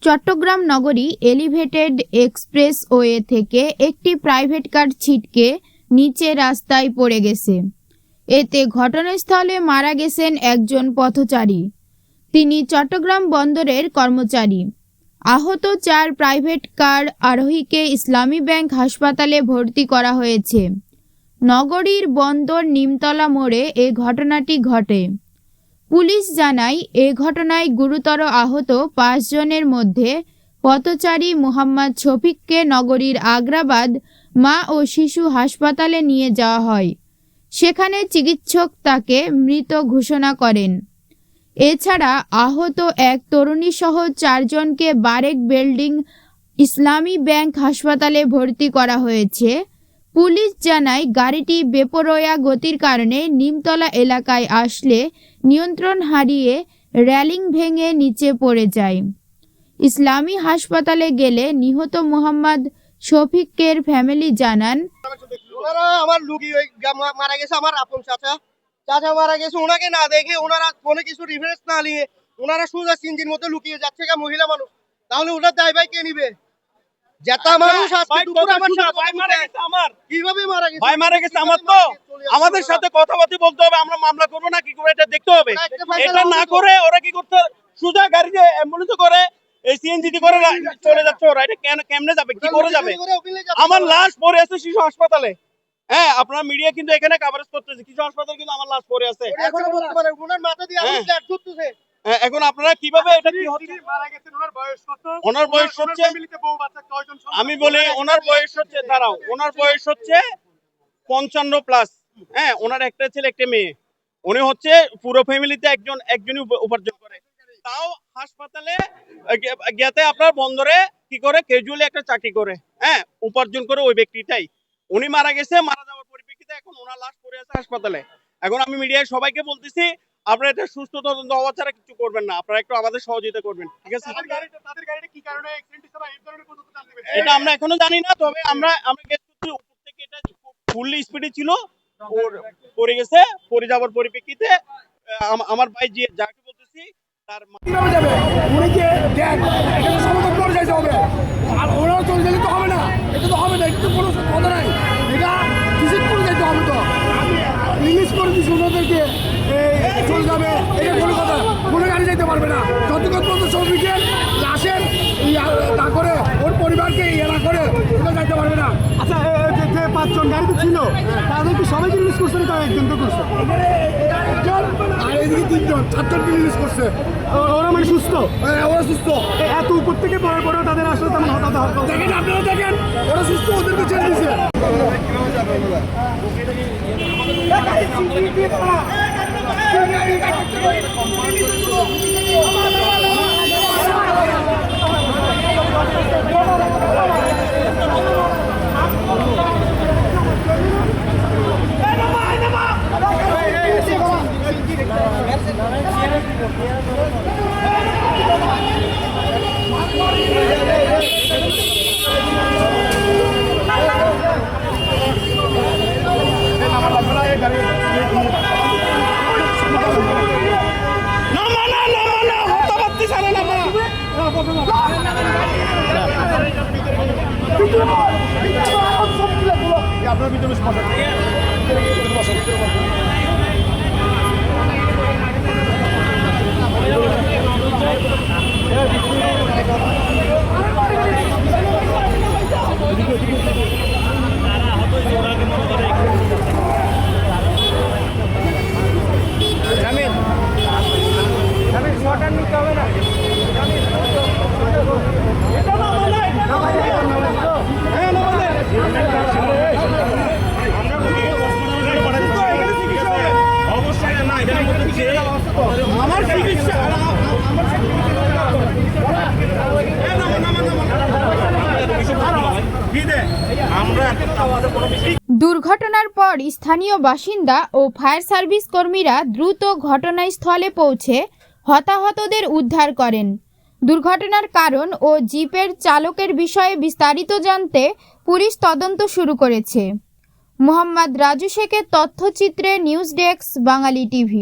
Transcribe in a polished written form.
চট্টগ্রাম নগরী elevated expressway থেকে একটি প্রাইভেট কার ছিটকে নিচে রাস্তায় পড়ে গেছে। এতে ঘটনাস্থলে মারা গেছেন একজন পথচারী। তিনি চট্টগ্রাম বন্দরের কর্মচারী। আহত 4 প্রাইভেট কার আরোহীকে ইসলামী ব্যাংক হাসপাতালে ভর্তি করা হয়েছে। নগরীর বন্দর নিমতলা মোড়ে এ ঘটনাটি ঘটে। পুলিশ জানায়, এ ঘটনায় গুরুতর আহত 5 জনের মধ্যে পথচারী মোহাম্মদ শফিককে নগরীর আগ্রাবাদ মা ও শিশু হাসপাতালে নিয়ে যাওয়া হয়। সেখানে চিকিৎসক তাকে মৃত ঘোষণা করেন। এছাড়া আহত এক তরুণী সহ 4 জনকে বারেক বিল্ডিং ইসলামী ব্যাংক হাসপাতালে ভর্তি করা হয়েছে। পুলিশ জানায়, গাড়িটি বেপরোয়া গতির কারণে নিমতলা এলাকায় আসলে নিয়ন্ত্রণ হারিয়ে রেলিং ভেঙে নিচে পড়ে যায়। ইসলামী হাসপাতালে গেলে নিহত মোহাম্মদ শফিকের ফ্যামিলি জানান, ওনারা আমার লুকি মারা গেছে, আমার আপন চাচা মারা গেছে। ওনাকে না দেখে, ওনারা কোনো কিছু রিফারেন্স না নিয়ে ওনারা সোজা সিনজির মধ্যে লুকিয়ে যাচ্ছে। মহিলা মানুষ, তাহলে ওটার দায় ভাই কে নিবে? যেটা মানুষ কিভাবে মারা গেছে? ভাই মারা গেছে আমার, তো আমাদের সাথে কথাবার্তা বলতে হবে। আমরা মামলা করবো না কি করে এটা দেখতে হবে। এটা না করে ওরা কি করতে, সোজা গাড়িতে অ্যাম্বুলেন্স করে এই সিএনজি করে চলে যাচ্ছে। ওরা এটা কেমনে যাবে, কি করে যাবে? আমার লাশ পড়ে আছে শিশু হাসপাতালে। হ্যাঁ, আপনার মিডিয়া কিন্তু এখানে কভারেজ করতেছে। শিশু হাসপাতালে কিন্তু আমার লাশ পড়ে আছে। এখন আপনারা কিভাবে এটা কি হচ্ছে? ওনার বয়স হচ্ছে, আমি বলি ওনার বয়স হচ্ছে, দাঁড়াও, ওনার বয়স হচ্ছে 55 প্লাস। হ্যাঁ, ওনার একটা ছেলে একটা মেয়ে। উনি হচ্ছে পুরো ফ্যামিলিতে একজনই উপার্জন করে। তাও হাসপাতালে গেতে আপনার বন্দরে কি করে ক্যাজুয়ালি একটা চাকরি করে, হ্যাঁ, উপার্জন করে ওই ব্যক্তিটাই। উনি মারা গেছে, মারা যাওয়ার পরিপ্রেক্ষিতে এখন ওনার লাশ পড়ে আছে হাসপাতালে। এখন আমি মিডিয়ায় সবাইকে বলতেছি, আপনারা এটা সুস্থ তদন্ত হওয়া ছাড়া কিছু করবেন না। আপনারা একটু আমাদের সহযোগিতা করবেন, ঠিক আছে? এটা আমরা এখনো জানি না, তবে আমরা উপর থেকে এটা ফুল স্পিডে ছিল, পড়ে গেছে। পড়ে যাওয়ার পরিপ্রেক্ষিতে আমার ভাই যাকে বলতেছি তার হবে না, এটা তো হবে না, এটা তো কোনো কথা নাই। এটা ভিজিট করে যেতে হবে, তো রিলিজ করে দিচ্ছি ওনাদেরকে, চলে যাবে। এটা কোনো কথা, কোনো গাড়ি যেতে পারবে না যতক্ষণ পর্যন্ত শ্রমিকের লাশের না করে, ওর পরিবারকে ইয়ে না করে এটা যাইতে পারবে না। আচ্ছা, যে 5 জন গাড়িতে ছিল তাদের কি সবাইকে রিলিজ করছে না? তারা একজনকে করছে, আর এদিকে 3 জন 4 জনকে রিলিজ করছে। ওরা মানে সুস্থ? হ্যাঁ, ওরা সুস্থ। এত উপর থেকে পরে পরেও তাদের আসলে তেমন হতাহত দেখেন, আপনারা দেখেন, ওরা সুস্থ, ওদেরকে ছেড়ে দিচ্ছে। আপনার ভিতরে দুর্ঘটনার পর স্থানীয় বাসিন্দা ও ফায়ার সার্ভিস কর্মীরা দ্রুত ঘটনাস্থলে পৌঁছে হতাহতদের উদ্ধার করেন। দুর্ঘটনার কারণ ও জিপের চালকের বিষয়ে বিস্তারিত জানতে পুলিশ তদন্ত শুরু করেছে। মোহাম্মদ রাজু শেখের তথ্যচিত্রে নিউজ ডেস্ক, বাঙালি টিভি।